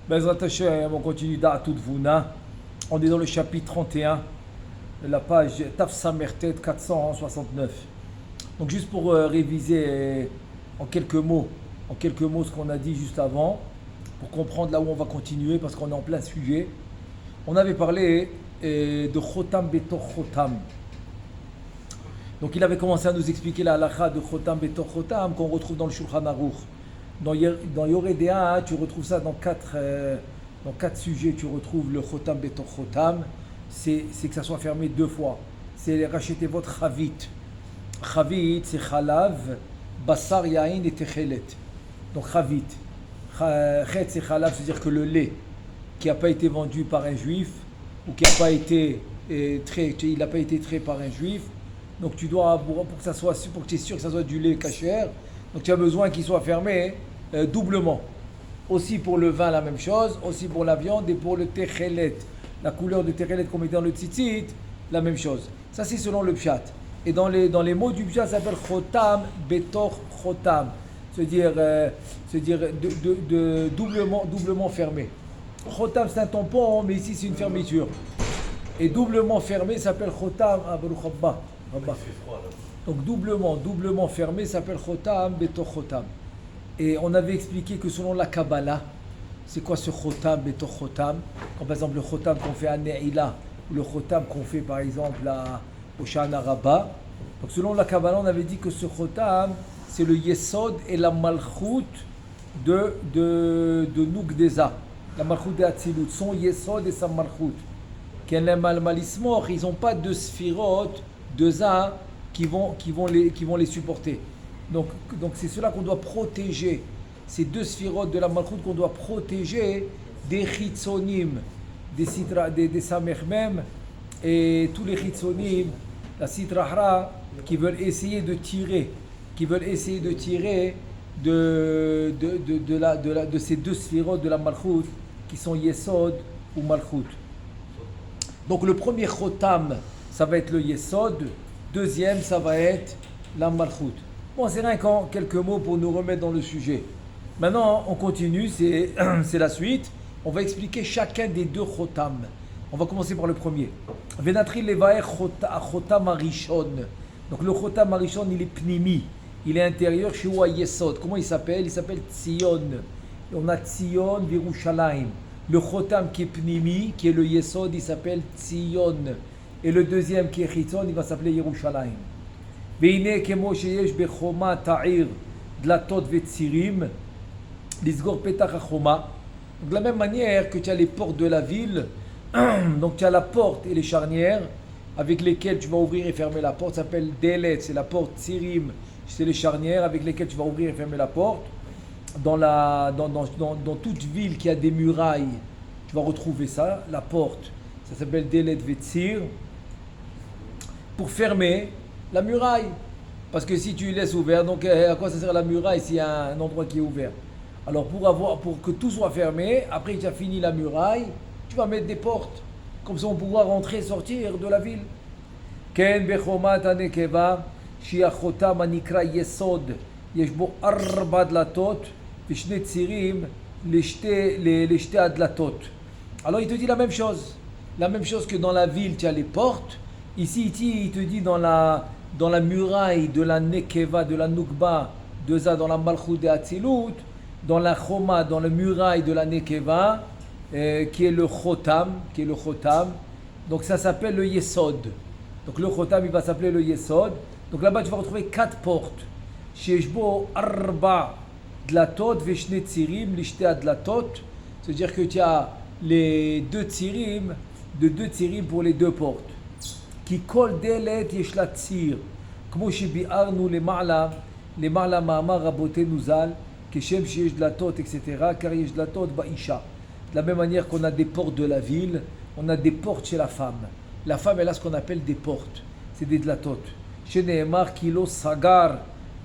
Bezrat Hashem, on continue Da'atud Vuna. On est dans le chapitre 31, de la page Taf Samertet 469. Donc juste pour réviser en quelques mots ce qu'on a dit juste avant, pour comprendre là où on va continuer, parce qu'on est en plein sujet. On avait parlé de Chotam Betor Chotam. Donc il avait commencé à nous expliquer la halakha de Chotam Betor Chotam qu'on retrouve dans le Shulchan Aruch. Dans Yoredea, tu retrouves ça dans quatre sujets. Tu retrouves le Chotam Betor Chotam. C'est que ça soit fermé deux fois. C'est racheter votre Chavit. Chavit, c'est Chalav, Basar, Yain et Techelet. Donc Chavit. Chet, c'est Chalav, c'est-à-dire que le lait qui n'a pas été vendu par un juif ou qui n'a pas été il n'a pas été trait par un juif. Donc tu dois, pour que tu es sûr que ça soit du lait kasher, donc tu as besoin qu'il soit fermé doublement. Aussi pour le vin, la même chose, aussi pour la viande et pour le techelet. La couleur de techelet qu'on met dans le tzitzit, la même chose. Ça c'est selon le pshat. Et dans les mots du pshat, ça s'appelle chotam betor chotam. C'est-à-dire doublement fermé. Chotam c'est un tampon, mais ici c'est une fermeture. Et doublement fermé s'appelle chotam baruch Abba. Donc doublement fermé s'appelle chotam betor chotam. Et on avait expliqué que selon la Kabbalah, c'est quoi ce chotam betor chotam? Comme par exemple le chotam qu'on fait à Ne'ila, ou le chotam qu'on fait par exemple au Shana Rabbah. Donc selon la Kabbalah, on avait dit que ce chotam, c'est le yesod et la malchut de Nugdeza. La malchut de Hatzilut, son yesod et sa malchut. Qu'elle aime al malismor, ils n'ont pas de sphirot, de za qui vont les supporter. Donc c'est cela qu'on doit protéger. Ces deux sphirotes de la malchoute qu'on doit protéger des chitzonim, des samermem et tous les chitzonim, la sitrahra, qui veulent essayer de tirer de ces deux sphirotes de la malchoute qui sont yesod ou malchoute. Donc le premier chotam, ça va être le yesod. Deuxième, ça va être la malchoute. Bon, c'est rien qu'en quelques mots pour nous remettre dans le sujet. Maintenant, on continue, c'est la suite. On va expliquer chacun des deux chotam. On va commencer par le premier. Venatri levaer chotam arishon. Donc le chotam arishon, il est pnimi. Il est intérieur chez Oua Yesod. Comment il s'appelle? Il s'appelle Tzion. On a Tzion Virushalayim. Le chotam qui est pnimi, qui est le Yesod, il s'appelle Tzion. Et le deuxième qui est Chitzon, il va s'appeler Yerushalayim. והנה כמו שיש בחומה תעיר דלתות וצירים לסגור פתח החומה. Donc de la même manière que tu as les portes de la ville, donc tu as la porte et les charnières avec lesquelles tu vas ouvrir et fermer la porte, ça s'appelle Delet, c'est la porte, Tsirim, c'est les charnières avec lesquelles tu vas ouvrir et fermer la porte. Dans toute ville qui a des murailles, tu vas retrouver ça, la porte, ça s'appelle Delet Vetsir, pour fermer la muraille. Parce que si tu laisses ouvert, donc à quoi ça sert la muraille s'il y a un endroit qui est ouvert? Alors pour que tout soit fermé, après que tu as fini la muraille, tu vas mettre des portes. Comme ça on pourra rentrer et sortir de la ville. Ken bechomat anekeva, shiachotam anikra yesod, yeshbo arba dlatot, vishne tsirim, leshte adlatot. Alors il te dit la même chose que dans la ville tu as les portes. Ici, il te dit dans la muraille de la Nekeva, de la Nukba, de ça, dans la Malchut de Hatzilut, dans la Choma, dans la muraille de la Nekeva, qui est le Chotam. Donc ça s'appelle le Yesod. Donc le Chotam, il va s'appeler le Yesod. Donc là-bas, tu vas retrouver 4 portes. Sheshbo Arba Dlatot Veshne Tsirim Lishte Adlatot. C'est-à-dire que tu as les deux Tsirim pour les deux portes. כי כל דלת יש לה ציר, כמו שביארנו למעלה מאמר רבותינו ז"ל, כשם שיש דלתות, etc., car יש דלתות באישה. De la même manière qu'on a des portes de la ville, on a des portes chez la femme. La femme, elle a ce qu'on appelle des portes, c'est des dlatot. שנאמר כי לא סגר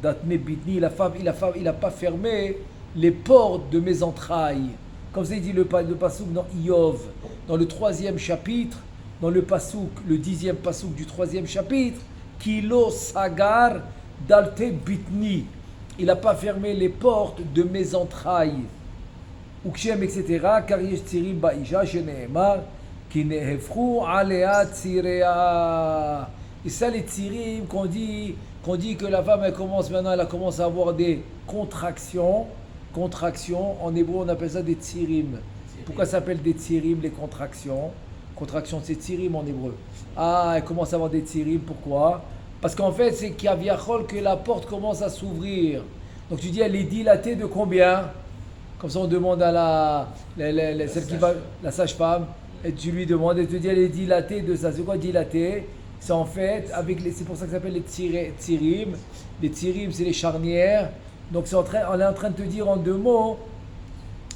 דתני בטני, la femme, il n'a pas fermé les portes de mes entrailles. Comme ça, il dit le passouk dans Iyov, dans le 3e chapitre, dans le pasouk, le 10e pasouk du 3e chapitre, Kilo Sagar Dalte Bitni. Il n'a pas fermé les portes de mes entrailles. Ukshem, etc. Car yesh tzirim ba'isha, shene'emar, ki nehefru alea tzirea. Et ça, les tzirim, qu'on dit que la femme, elle commence à avoir des contractions. Contractions, en hébreu, on appelle ça des tzirim. Pourquoi ça s'appelle des tzirim, les contractions? Contraction, c'est tzirim en hébreu. Ah, elle commence à avoir des tzirim, pourquoi? Parce qu'en fait, c'est qu'aviachol que la porte commence à s'ouvrir. Donc tu dis, elle est dilatée de combien? Comme ça, on demande à la sage-femme, et tu lui demandes, et tu dis, elle est dilatée de ça. C'est quoi dilatée? C'est en fait, c'est pour ça que ça s'appelle les tzirim. Les tzirim, c'est les charnières. Donc on est en train de te dire en 2 mots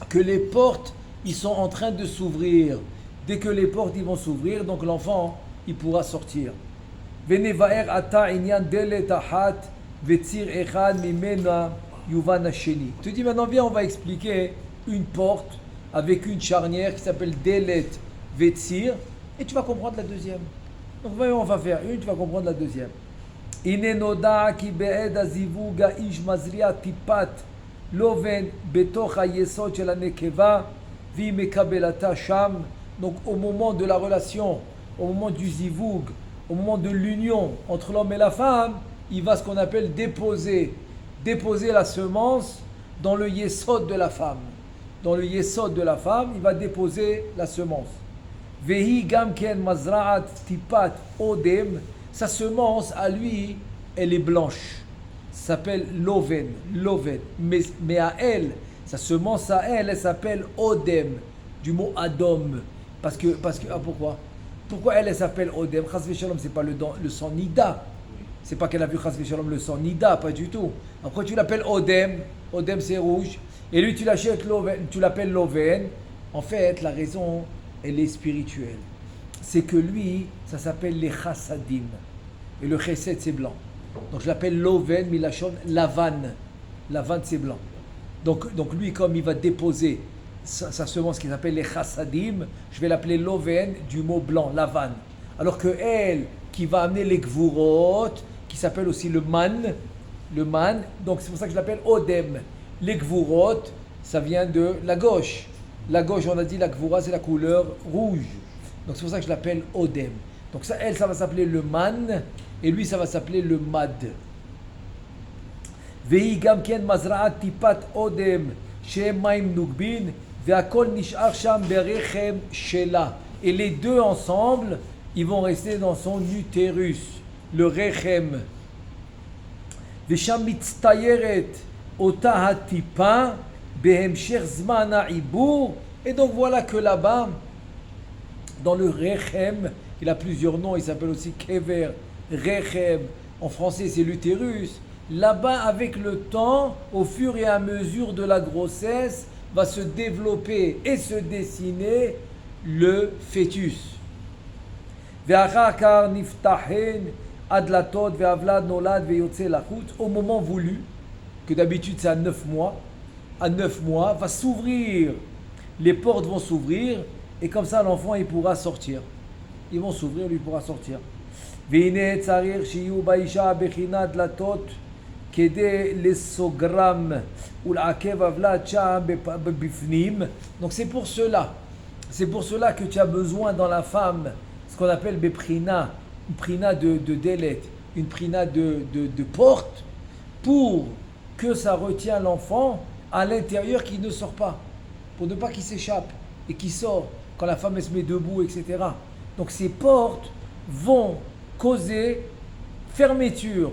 que les portes, ils sont en train de s'ouvrir. Dès que les portes ils vont s'ouvrir, donc l'enfant, il pourra sortir. Venevaer ata inyan delet ahat vetzir echad mimena yuvan hasheni. Tu dis maintenant, viens, on va expliquer une porte avec une charnière qui s'appelle delet vetzir, et tu vas comprendre la deuxième. Donc voyons, on va faire une, tu vas comprendre la deuxième. Ine noda ki be'ed azivug ha'ish mazria tipat loven betoch hayesod shel hanekeva vi mekabelata sham. Donc au moment de la relation, au moment du zivug, au moment de l'union entre l'homme et la femme, il va ce qu'on appelle déposer la semence dans le yesod de la femme. Dans le yesod de la femme, il va déposer la semence. Vehi gamken mazra'at tipat odem. Sa semence à lui, elle est blanche. Ça s'appelle loven. Mais à elle, sa semence à elle, elle s'appelle odem, du mot adom. Parce que pourquoi? Pourquoi elle s'appelle odem? Chas v'shalom, c'est pas le sang nida. C'est pas qu'elle a vu chas v'shalom le sang nida, pas du tout. Après tu l'appelles odem. Odem c'est rouge. Et lui tu l'appelles loven. En fait, la raison, elle est spirituelle. C'est que lui, ça s'appelle les chassadim. Et le chesed, c'est blanc. Donc je l'appelle loven, milachon, lavan. Lavan, c'est blanc. Donc lui, comme il va déposer sa semence qui s'appelle les chassadim, je vais l'appeler loven du mot blanc, lavan. Alors que elle, qui va amener les gvurot, qui s'appelle aussi le man, donc c'est pour ça que je l'appelle odem. Les gvurot, ça vient de la gauche. La gauche, on a dit, la gvura, c'est la couleur rouge. Donc c'est pour ça que je l'appelle odem. Donc ça, elle, ça va s'appeler le man, et lui, ça va s'appeler le mad. Vehi gamken mazra'at tipat odem shehem maim nugbin ve'akol nish'ar sham berechem shela. Et les deux ensemble, ils vont rester dans son utérus, le rechem. Ve'sham mitztayeret ota hatipa behemshech zman ha'ibur. Et donc voilà que là-bas, dans le rechem, il a plusieurs noms, il s'appelle aussi kever, rechem, en français c'est l'utérus. Là-bas, avec le temps, au fur et à mesure de la grossesse, va se développer et se dessiner le fœtus. Au moment voulu, que d'habitude c'est à 9 mois, va s'ouvrir, les portes vont s'ouvrir, et comme ça l'enfant il pourra sortir. Ils vont s'ouvrir, lui pourra sortir. Donc c'est pour cela que tu as besoin dans la femme ce qu'on appelle beprina, une prina de délet, une prina de porte, pour que ça retient l'enfant à l'intérieur qui ne sort pas, pour ne pas qu'il s'échappe et qu'il sort quand la femme elle se met debout, etc. Donc ces portes vont causer fermeture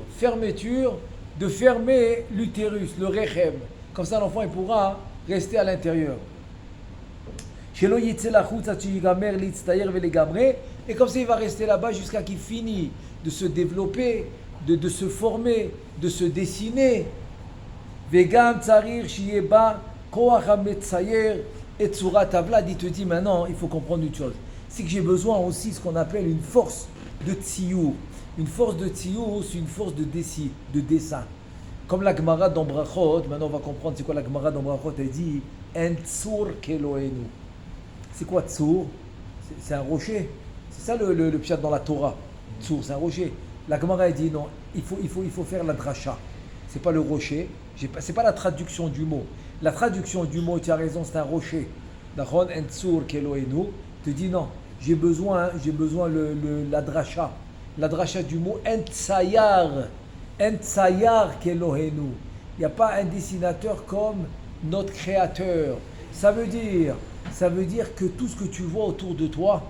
de fermer l'utérus, le rechem. Comme ça l'enfant il pourra rester à l'intérieur. Et comme ça il va rester là-bas jusqu'à qu'il finisse de se développer, de se former, de se dessiner. Vegam tsarir shiyeba koach hametzayer et tsurat avlad. Il te dit maintenant, il faut comprendre une chose. C'est que j'ai besoin aussi de ce qu'on appelle une force de tziyur. Une force de tziyur, c'est une force de dessin. Comme la Gemara dans Brachot, maintenant on va comprendre c'est quoi la Gemara dans Brachot, elle dit en tzur keloenu. C'est quoi tzur? C'est un rocher. C'est ça le pshat dans la Torah. Tzur, c'est un rocher. La Gemara elle dit non, il faut faire la dracha. C'est pas le rocher, c'est pas la traduction du mot. La traduction du mot, tu as raison, c'est un rocher. D'accord, Entsur Keloenu, te dit non, j'ai besoin la dracha. La dracha du mot Entsayar Kelohenu. Il n'y a pas un dessinateur comme notre créateur. Ça veut dire que tout ce que tu vois autour de toi,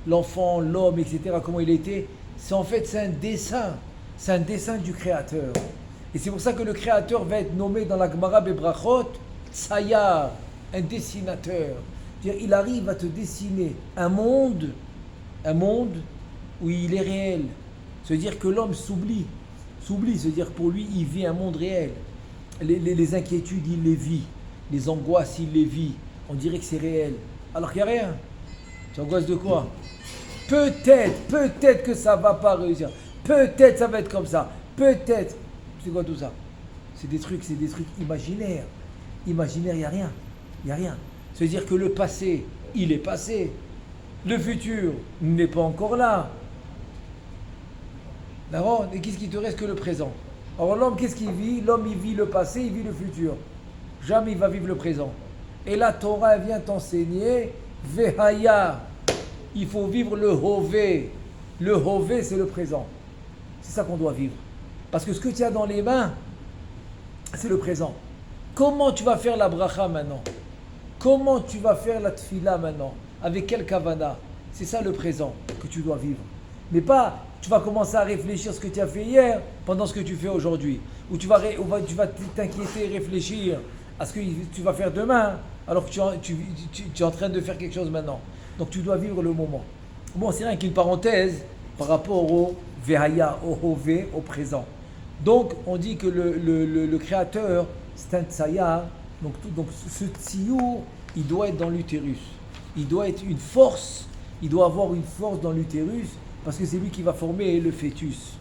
l'enfant, l'homme, etc., comment il était, c'est un dessin. C'est un dessin du créateur. Et c'est pour ça que le créateur va être nommé dans la Gemara Bebrachot, Tsayar, un dessinateur. C'est-à-dire, il arrive à te dessiner un monde où il est réel. C'est-à-dire que l'homme s'oublie. C'est-à-dire pour lui, il vit un monde réel. Les inquiétudes, il les vit. Les angoisses, il les vit. On dirait que c'est réel. Alors qu'il n'y a rien. Tu angoisses de quoi? Peut-être que ça ne va pas réussir. Peut-être ça va être comme ça. Peut-être. C'est quoi tout ça? C'est des trucs imaginaires. Imaginaire, il n'y a rien. C'est-à-dire que le passé, il est passé. Le futur n'est pas encore là. D'accord? Et qu'est-ce qui te reste que le présent? Alors l'homme, qu'est-ce qu'il vit? L'homme, il vit le passé, il vit le futur. Jamais il va vivre le présent. Et la Torah vient t'enseigner, Vehaya, il faut vivre le Hové. Le Hové, c'est le présent. C'est ça qu'on doit vivre. Parce que ce que tu as dans les mains, c'est le présent. Comment tu vas faire la bracha maintenant? Comment tu vas faire la tfila maintenant? Avec quel kavana? C'est ça le présent que tu dois vivre. Mais pas, tu vas commencer à réfléchir ce que tu as fait hier pendant ce que tu fais aujourd'hui. Ou tu vas t'inquiéter et réfléchir à ce que tu vas faire demain alors que tu es en train de faire quelque chose maintenant. Donc tu dois vivre le moment. Bon, c'est rien qu'une parenthèse par rapport au Vehaya, au Hové, au présent. Donc on dit que le créateur, c'est un tsaya. Donc ce tsiour, il doit être dans l'utérus. Il doit être une force, il doit avoir une force dans l'utérus parce que c'est lui qui va former le fœtus.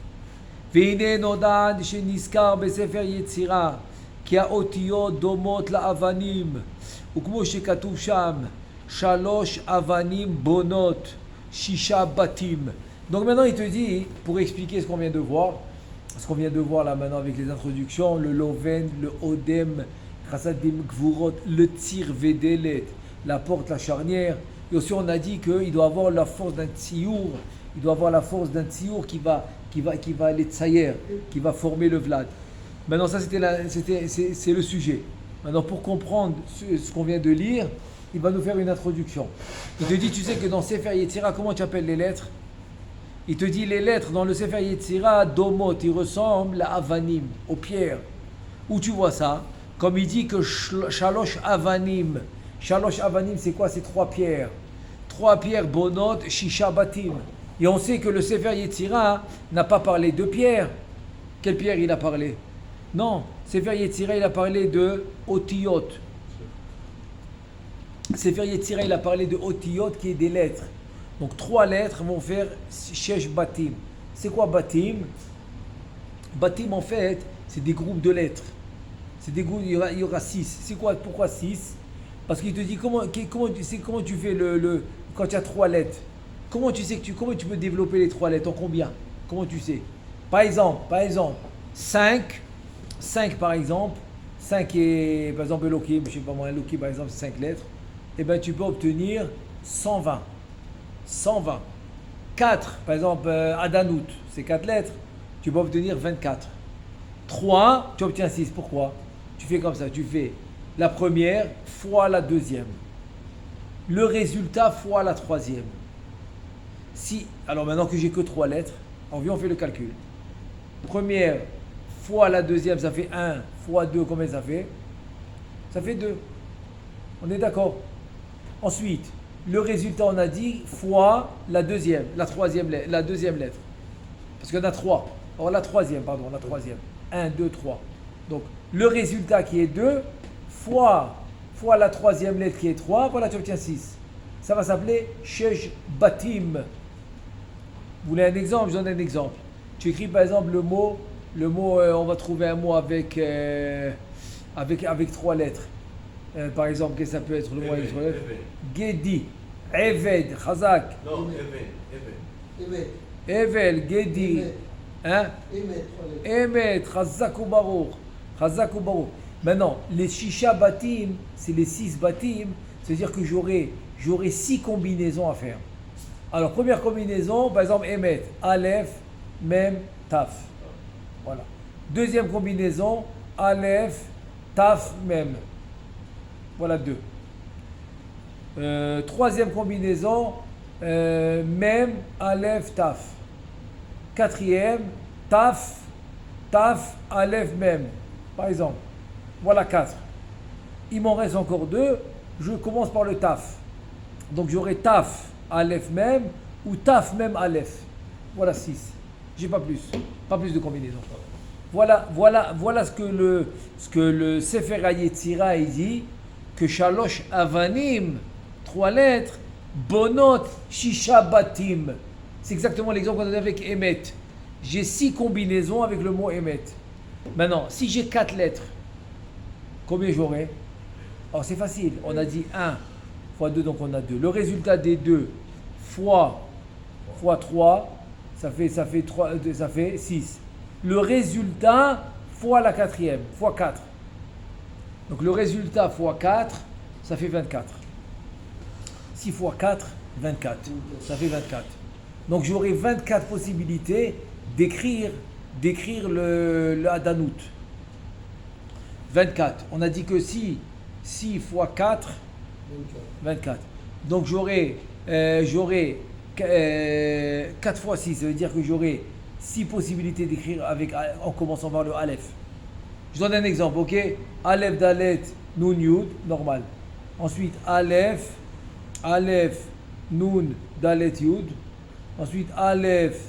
Veine nodad sheniskar besefer yetzira ki haotiyot domot laavanim ukmo shekatuv sham shalosh avanim bonot shisha batim. Donc maintenant il te dit, pour expliquer ce qu'on vient de voir là maintenant avec les introductions, le loven, le odem, Chassadim Gvurot, le tir vedelet, la porte, la charnière. Et aussi on a dit qu'il doit avoir la force d'un tsiour, qui va aller tsayer, qui va former le vlad. Maintenant ça c'est le sujet. Maintenant pour comprendre ce qu'on vient de lire, il va nous faire une introduction. Il te dit, tu sais que dans Sefer Yetzira, comment tu appelles les lettres? Il te dit les lettres dans le Sefer Yetzira, Domot, ils ressemblent à Avanim, aux pierres. Où tu vois ça? Comme il dit que Shalosh Avanim. Shalosh Avanim, c'est quoi? C'est 3 pierres. 3 pierres, Bonot, Shisha Batim. Et on sait que le Sefer Yetzira n'a pas parlé de pierres. Quelle pierre il a parlé? Non, Sefer Yetzira, il a parlé de Otiyot. Sefer Yetzira, il a parlé de Otiyot qui est des lettres. Donc 3 lettres vont faire Shesh Batim. C'est quoi Batim? Batim en fait, c'est des groupes de lettres. C'est des groupes, il y aura 6. C'est quoi? Pourquoi 6? Parce qu'il te dit comment tu fais quand tu as 3 lettres. Comment tu peux développer les 3 lettres? En combien? Comment tu sais? Par exemple, 5 par exemple. 5 est, par exemple, Elohim, je sais pas moi, Elohim par exemple, c'est 5 lettres. Et bien tu peux obtenir 120. 4, par exemple, Adanout, c'est 4 lettres, tu peux obtenir 24. 3, tu obtiens 6. Pourquoi? Tu fais comme ça, tu fais la première fois la deuxième. Le résultat fois la troisième. Alors maintenant que j'ai que 3 lettres, on fait le calcul. Première fois la deuxième, ça fait 1 fois 2, combien ça fait? Ça fait 2. On est d'accord? Ensuite, le résultat, on a dit, fois la deuxième lettre. Parce qu'il y en a 3. Alors la troisième. 1, 2, 3. Donc, le résultat qui est 2, fois la troisième lettre qui est 3, voilà, tu obtiens 6. Ça va s'appeler Shesh Batim. Vous voulez un exemple? Je donne un exemple. Tu écris par exemple le mot, on va trouver un mot avec 3 lettres. Par exemple, qu'est-ce que ça peut être le mot avec 3 lettres? Gedi, Eved, Chazak. Non, Evel, Gedi. Hein? Emet, Chazak ou Baruch. Maintenant, les shisha batim, c'est les 6 batim, c'est-à-dire que j'aurai 6 combinaisons à faire. Alors, première combinaison, par exemple, Emet, Aleph, Mem, Taf. Voilà. Deuxième combinaison, Aleph, Taf, Mem. Voilà 2. Troisième combinaison, Mem, Aleph, Taf. Quatrième, Taf, Aleph, Mem. Par exemple. Voilà 4. Il m'en reste encore 2. Je commence par le Taf. Donc j'aurai Taf, Aleph, Mem ou Taf, Mem, Aleph. Voilà 6. J'ai pas plus. Pas plus de combinaisons. Voilà ce que le Sefer HaYetzira dit, que Shalosh Avanim, 3 lettres, Bonot, Shisha Batim. C'est exactement l'exemple qu'on a avec Emet. J'ai 6 combinaisons avec le mot Emet. Maintenant, si j'ai 4 lettres, combien j'aurai? Alors c'est facile, on a dit 1 fois 2, donc on a 2. Le résultat des 2 fois 3, ça fait 6. Le résultat fois la quatrième, fois 4. Donc le résultat fois 4, ça fait 24. 6 fois 4, 24. Ça fait 24. Donc j'aurai 24 possibilités d'écrire le Hadanout. 24. On a dit que 6 fois 4, 24. Donc j'aurai 4 fois 6, ça veut dire que j'aurai 6 possibilités d'écrire en commençant par le Aleph. Je donne un exemple, ok? Aleph, Dalet, Nun, Yud, normal. Ensuite, Aleph, Nun, Dalet, Yud. Ensuite, Aleph,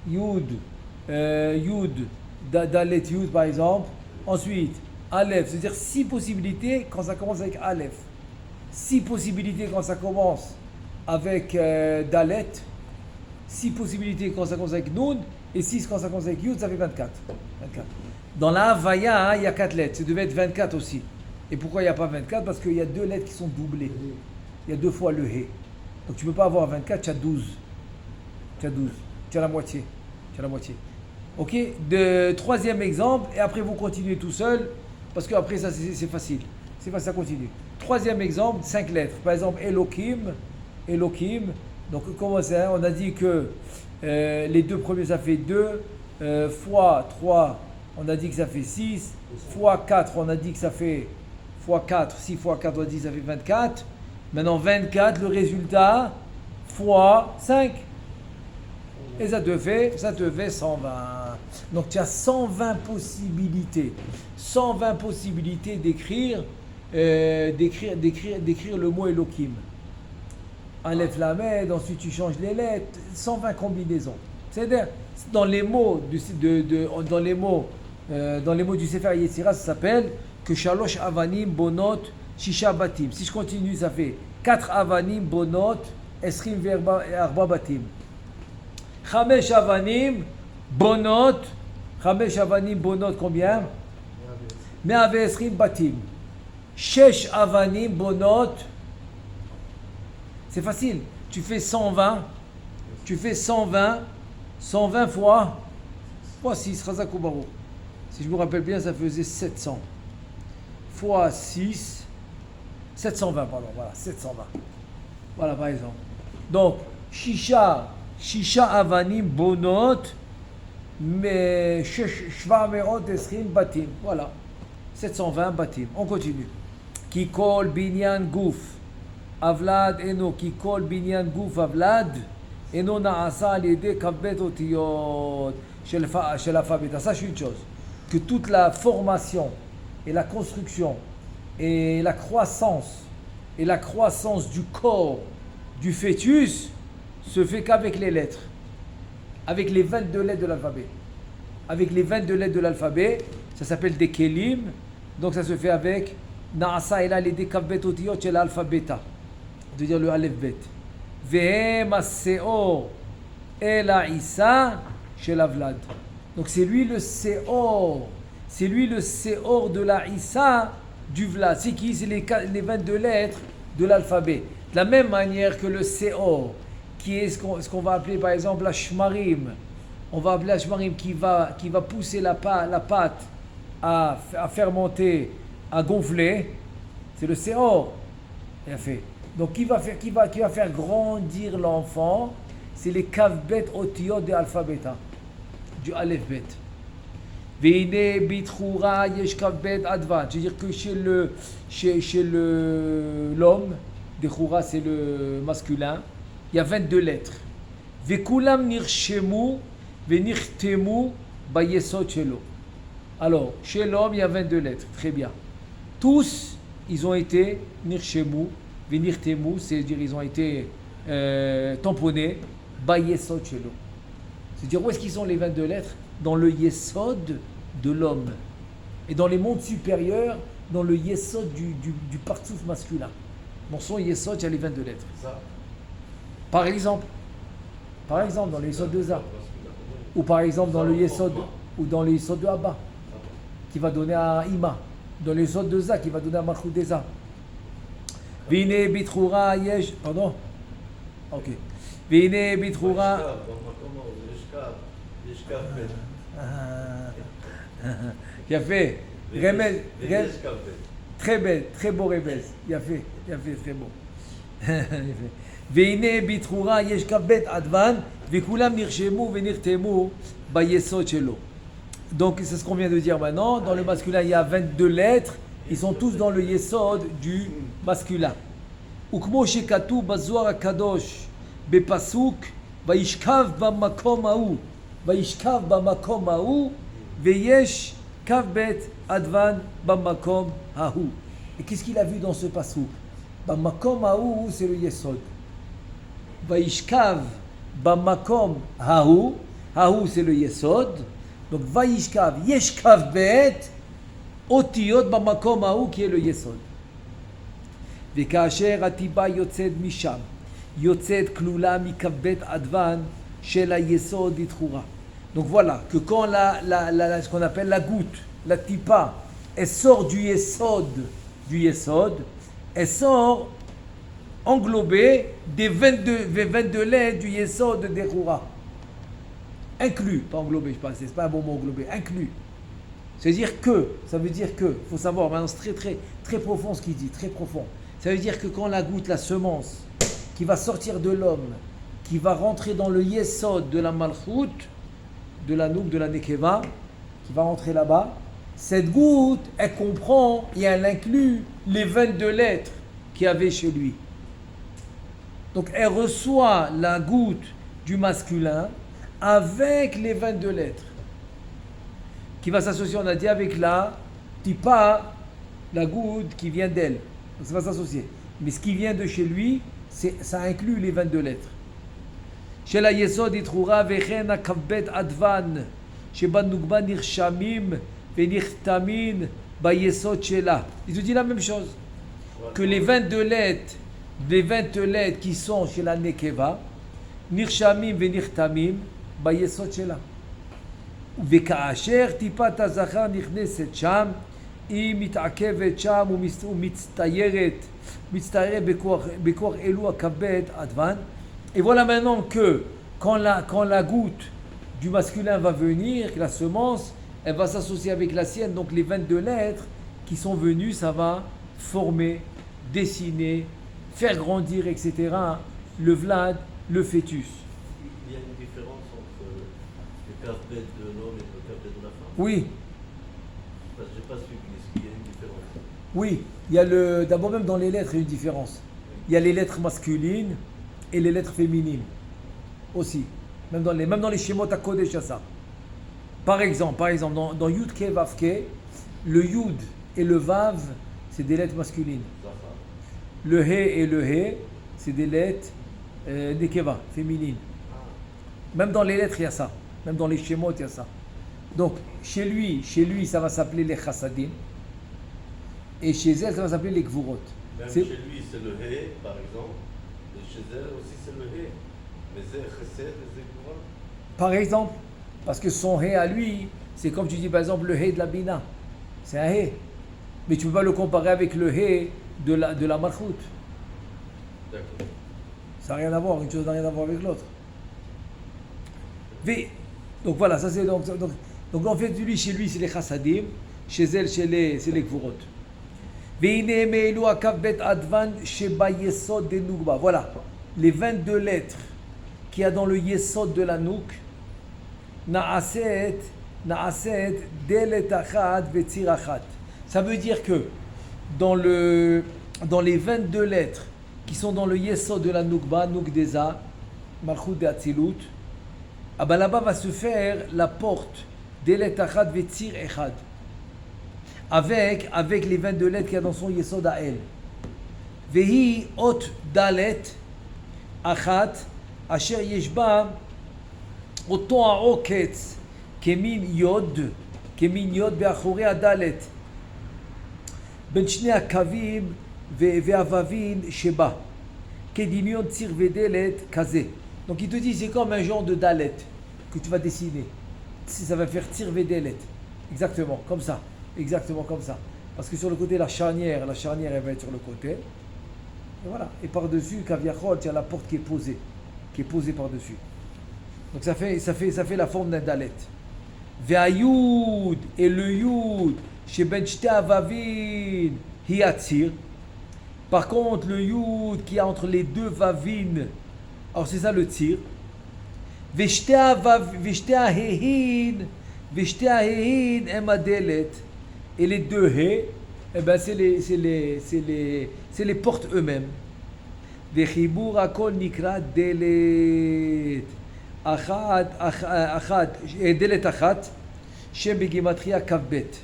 Yud, Dalet, Yud, par exemple. Ensuite, Aleph, c'est-à-dire 6 possibilités quand ça commence avec Aleph. 6 possibilités quand ça commence avec Dalet. 6 possibilités quand ça commence avec Nun. Et 6 quand ça commence avec Yud, ça fait 24. Dans la Havaya, il y a 4 lettres. Ça devait être 24 aussi. Et pourquoi il n'y a pas 24? Parce qu'il y a 2 lettres qui sont doublées. Il y a 2 fois le He. Donc tu ne peux pas avoir 24, tu as 12. Tu as la moitié. Ok? Troisième exemple, et après vous continuez tout seul, parce qu'après ça c'est facile. C'est facile, ça continue. Troisième exemple, 5 lettres. Par exemple, Elohim. Donc comment c'est? On a dit que les 2 premiers ça fait 2, fois 3, on a dit que ça fait 6, fois 4, on a dit que ça fait fois 4, 6 fois 4, on a dit que ça fait 24. Maintenant 24, le résultat, fois 5. Et ça te fait 120. Donc tu as 120 possibilités. 120 possibilités d'écrire le mot Elohim. Aleph Lamed, ensuite tu changes les lettres, 120 combinaisons. C'est-à-dire, dans les mots du Sefer Yetzira, ça s'appelle que Shalosh Avanim Bonot Shisha Batim. Si je continue, ça fait 4 Avanim Bonot Esrim Arba Batim. Chamesh Avanim Bonot combien? Me'ave Esrim Batim. Shesh Avanim Bonot. C'est facile. Tu fais 120 fois 6, Razak Baruch. Si je me rappelle bien, ça faisait 700. Fois 6, 720, pardon. Voilà, 720. Voilà, par exemple. Donc, Shisha Avanim Bonot, mais Shvameot Esrim Batim. Voilà, 720 Batim. On continue. Kikol Binyan Gouf. Avlad eno kikol binyan guf avlad eno naasa al yedei kavbet otiyot shel alphabet. Sache une chose, que toute la formation et la construction et la croissance du corps du fœtus se fait qu'avec les lettres, avec les 22 lettres de l'alphabet. Avec les 22 lettres de l'alphabet, ça s'appelle des kelim, donc ça se fait avec naasa el al yedei kavbet otiyot shel alphabeta. De dire le Aleph Bet. Vehem as-seor el ha'isa shel avlad. Donc c'est lui le seor de la Issa du Vlad. C'est qui? C'est les 22 lettres de l'alphabet. De la même manière que le seor, qui est ce qu'on va appeler par exemple la shmarim. On va appeler la shmarim qui va pousser la pâte à fermenter à gonfler, c'est le Seor. Il a fait. Donc qui va faire grandir l'enfant? C'est les Kavbet Otiyot de Alpha-Beta, du Aleph-Bet. Veine Bitchoura Yesh Kavbet Advan. C'est-à-dire que chez l'homme, de Choura c'est le masculin, il y a 22 lettres. Vekulam Nirshemu Venirtemu Bayesot Shelo. Alors, chez l'homme, il y a 22 lettres. Très bien. Tous, ils ont été Nirshemu, Venirtemu, c'est-à-dire ils ont été tamponnés, Bayesot Shelo. C'est-à-dire, où est-ce qu'ils sont les 22 lettres? Dans le Yesod de l'homme. Et dans les mondes supérieurs, dans le Yesod du partsouf masculin. Dans son Yesod, il y a les 22 lettres. Ça. Par exemple, dans le Yesod de Za. Ou par exemple, dans le Yesod, ou dans le Yesod de Abba, qui va donner à Ima. Dans le Yesod de Za, qui va donner à Malchut de Za. Vine Bitchoura Yesh. Pardon? Ok. Vine Bitchoura. Il a fait. Très belle, très beau Rebez. Il a fait très beau. Veine Bitchoura Yesh Kavbet Advan, Vekulam Nirshemu Venirtemu Bayesot Shelo. Donc c'est ce qu'on vient de dire maintenant. Dans le masculin, il y a 22 lettres. Ils sont tous dans le Yesod du masculin. Ukmo Shekatu Bazoar Kadosh Bepasuk Vaishkav Bamakom Haou. Vaishkav Bamakom Haou Veyesh Kavbet Advan Bamakom Haou. Et qu'est-ce qu'il a vu dans ce pasuk? Bamakom Haou, c'est le Yesod. Vaishkav Bamakom Haou. Haou, c'est le Yesod. Donc Vaishkav, Yeshkav Bet, Otiyot Bamakom Haou, qui est le Yesod. Vekaasher Atiba Yotzed Misham, Yotzed Klula Mikavbet Advan, Shela Yesod Itchoura. Donc voilà, que quand ce qu'on appelle la goutte, la tipa, elle sort du Yesod, elle sort englobée des 22 lettres du Yesod d'Itchoura. Inclus, pas englobé, je pense, c'est pas un bon mot englobé, inclus. C'est-à-dire que, ça veut dire que, il faut savoir, maintenant c'est très profond ce qu'il dit, très profond. Ça veut dire que quand la goutte, la semence, qui va sortir de l'homme, qui va rentrer dans le Yesod de la Malchut, de la Nouk, de la Nekeva, qui va rentrer là-bas, cette goutte, elle comprend et elle inclut les 22 lettres qu'il y avait chez lui. Donc elle reçoit la goutte du masculin avec les 22 lettres, qui va s'associer, on a dit, avec la tipa, la goutte qui vient d'elle. Donc ça va s'associer. Mais ce qui vient de chez lui, ça inclut les 22 lettres. Chez la Yesod Itchoura vechen akavbet advan, sheba nukba nirshamim venirtamin bayesod shela. Il te dit la même chose. Que les 22 lettres, qui sont chez la Nekeva, nirshamim venirtamim bayesod shela. וכאשר טיפת הזכר נכנסת שם, היא מתעכבת שם ומצטיירת בכוח אלו הכבד אדוון. Et voilà maintenant que quand la goutte du masculin va venir, la semence, elle va s'associer avec la sienne, donc les 22 lettres qui sont venues, ça va former, dessiner, faire grandir, etc. le Vlad, le fœtus. Il y a une différence entre le Kavbet de l'homme et le Kavbet de la femme. Oui. Parce que je n'ai pas suivi, est-ce qu'il y a une différence? Oui, il y a d'abord même dans les lettres, il y a une différence. Il y a les lettres masculines et les lettres féminines aussi. Même dans les Shemot HaKodesh, il y a ça. Par exemple, dans Yud Ke Vav Ke, le Yud et le Vav, c'est des lettres masculines. Le He et le He, c'est des lettres Nekeva, féminines. Même dans les lettres, il y a ça. Même dans les Shemot, il y a ça. Donc, chez lui, ça va s'appeler les Chassadim. Et chez elle, ça va s'appeler les Gvurot. Même chez lui, c'est le He, par exemple. Et chez elle aussi, c'est le He. Mais c'est Chesed et c'est Gvurot. Par exemple, parce que son He à lui, c'est comme tu dis par exemple le He de la Bina. C'est un He. Mais tu ne peux pas le comparer avec le He de la Malchut. D'accord. Ça n'a rien à voir, une chose n'a rien à voir avec l'autre. Donc voilà, ça c'est donc en fait chez lui c'est les Chassadim, chez elle c'est les Gvurot. Veine me'elu akav bet advan sheba yesod de nukba. Voilà, les 22 lettres qu'il y a dans le yesod de la nouk. Na'aset delet achad vetzir achad. Ça veut dire que dans les 22 lettres qui sont dans le yesod de la noukba, noukdeza, malchut de Atzilut, ah ben là-bas va se faire la porte delet achad vetzir echad. Avec les 22 lettres qu'il y a dans son yesod à elle. Vehi ot dalet achat asher yeshba oto ha'oketz kemin yod be'achorei hadalet ben shnei hakavim ve'avavin sheba kedimion tzir vedelet kaze. Donc il te dit c'est comme un genre de dalet que tu vas dessiner. Ça va faire tzir vedelet. Exactement comme ça. Exactement comme ça. Parce que sur le côté, la charnière elle va être sur le côté. Et voilà. Et par-dessus, Kaviachol, il y a la porte qui est posée par-dessus. Donc ça fait la forme d'un dalet. Ve'ayud, et le yud, chez ben shte avavin, hiatzir. Par contre, le yud qui est entre les deux vavines, alors c'est ça le tir. Ve'shte ahehin emadelet. Et les deux haies, eh ben c'est les portes eux-mêmes. Vechibur akol nikra delet achat delet achat shem begimatria kavbet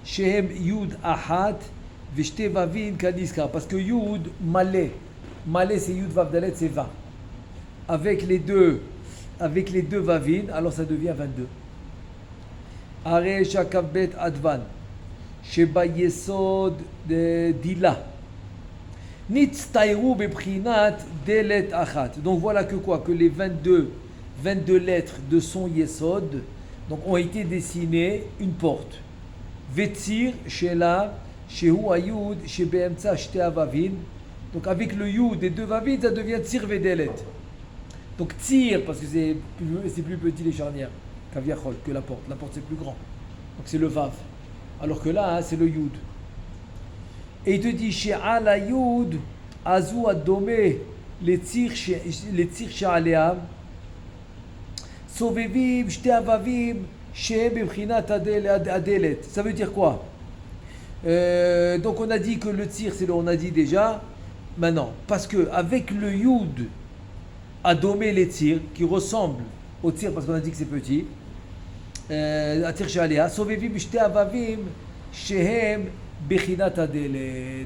shem yud achat veshte vavin kaniska, parce que yud malé c'est yud vav dalet, c'est 20. Avec les deux vavin, alors ça devient 22. Aresh akavbet advan sheba yesod dila nitztayru beprinat delet achat. Donc voilà que quoi, que les 22 lettres de son yesod donc ont été dessinées une porte. Vetzir shela shehu ayud shebeemtsa shte avavin. Donc avec le yud des deux vavin, ça devient tzir vedelet. Donc tzir parce que c'est plus petit les charnières. Kaviachol, que la porte. La porte c'est plus grand. Donc c'est le vav. Alors que là, c'est le yud. Et il te dit, chez ala yud, azu adome, les tir sha'aleam, sovevim, shte avavim, shehem bebchinat adelet. Ça veut dire quoi? Donc on a dit que le tir, on a dit déjà. Maintenant, parce que avec le yud, adome les tirs, qui ressemble au tir, parce qu'on a dit que c'est petit,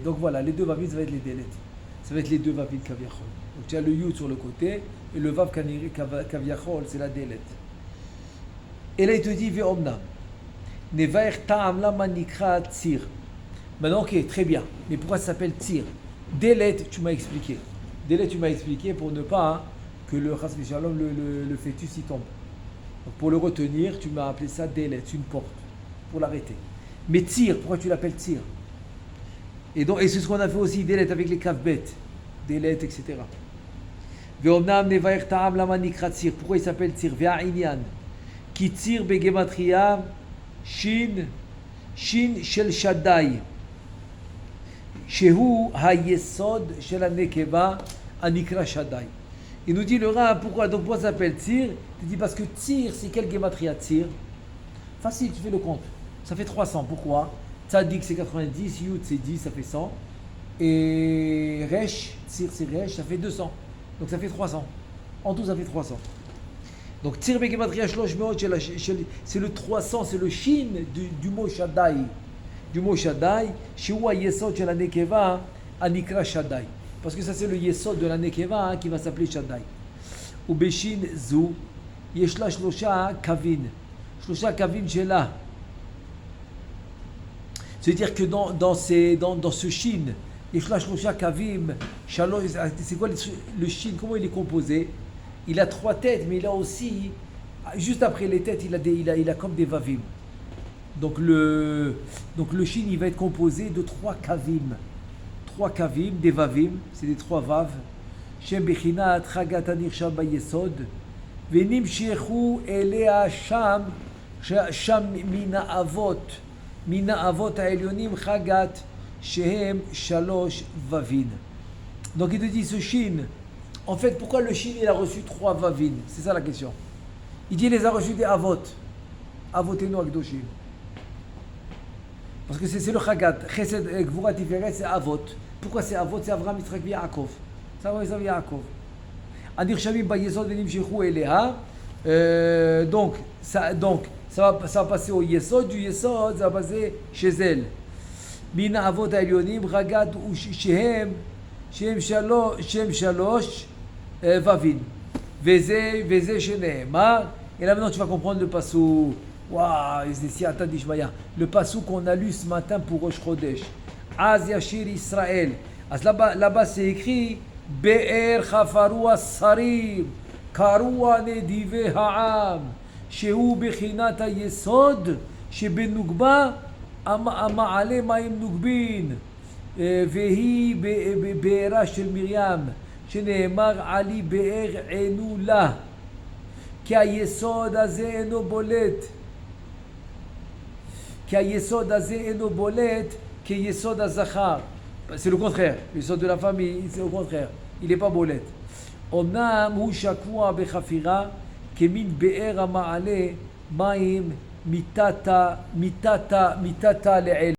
donc voilà, les deux vavim, ça va être les delet. Ça va être les deux vavim kaviachol. Donc tu as le yud sur le côté et le vav kaviachol, c'est la delet. Et là il te dit ve'omna nevaer ta'am lama nikra tzir. Maintenant ok, très bien. Mais pourquoi ça s'appelle tzir? Delet, tu m'as expliqué. Delet, tu m'as expliqué pour ne pas que le chas v'shalom, le fœtus y tombe. Donc pour le retenir, tu m'as appelé ça delet, une porte, pour l'arrêter. Mais tir, pourquoi tu l'appelles tir? Et c'est ce qu'on a fait aussi, delet avec les kavbet, delet, etc. Ve'omnam nevaer ta'am lama nikra tir. Pourquoi il s'appelle tir? Ve'a'inyan. Ki tir begematria shin shel shaddai. Shehu ha-yesod shel ha-nekeva anikra shaddai. Il nous dit le Rav, pourquoi ça s'appelle tir? Il dit parce que tir, c'est quel gematria tir? Facile, tu fais le compte. Ça fait 300. Pourquoi? Tzadik c'est 90, Yud c'est 10, ça fait 100. Et Resh, tir c'est Resh, ça fait 200. Donc ça fait 300. En tout, ça fait 300. Donc tir begematria shlosh meot, c'est le 300, c'est le shin du mot Shaddai. Du mot Shaddai, Shehu ha-yesod shel ha-nekeva anikra Shaddai. Parce que ça c'est le yesod de la nekeva qui va s'appeler Shaddai. Ou beshin zu, yeshla shlosha kavin. Shlosha kavin shela. C'est-à-dire que dans ce shin, yeshla shlosha kavim, c'est quoi le shin? Comment il est composé? Il a 3 têtes, mais il a aussi, juste après les têtes, il a comme des vavim. Donc le shin, il va être composé de 3 kavim. 3 kavim, des vavim, c'est des 3 vav. Shem bechinat chagat anirsham bayesod. Venim shechu elea sham mina avot ha'elyonim chagat Shehem Shalosh Vavin. Donc il te dit ce Shin. En fait, pourquoi le Shin il a reçu 3 Vavin? C'est ça la question. Il dit il les a reçus des Avot. Avotenu Akdoshim. Parce que c'est le Chagat. Chesed Gvura Tiferet, c'est Avot. Pourquoi c'est Avot? C'est Avraham, Yitzhak et Yaakov. Ça va, Yitzhak et Yaakov. Anirshavim Bayesod Venim Shechu Eleha. Donc, ça va passer au Yesod. Du Yesod, ça va passer chez elle. Mina Avot Elyonim, Ragad ou Shehem Shalosh Vavin. Veze Sheneemar. Et là maintenant tu vas comprendre le passou. Waouh, le passou qu'on a lu ce matin pour Rosh Chodesh. Az Yashir Israël. Là-bas c'est écrit Be'er Chafaru Sarim Karua Nedive Ha'am Shehu Bechinat Yesod Shebenugba Ama'ale Ma'im Nugbin Vehi Be'era Shel Miriam Sheneemar Ali Be'er Enula Ki Yesod Azeh Eno Bolet Ki Yesod Azeh Eno Bolet Ki Yesod Azachar. C'est le contraire. Le Yesod de la femme, c'est le contraire. Il n'est pas bolet. Onam hu shakua bechafira kemin be'er ma'ale ma'im mitata le'el.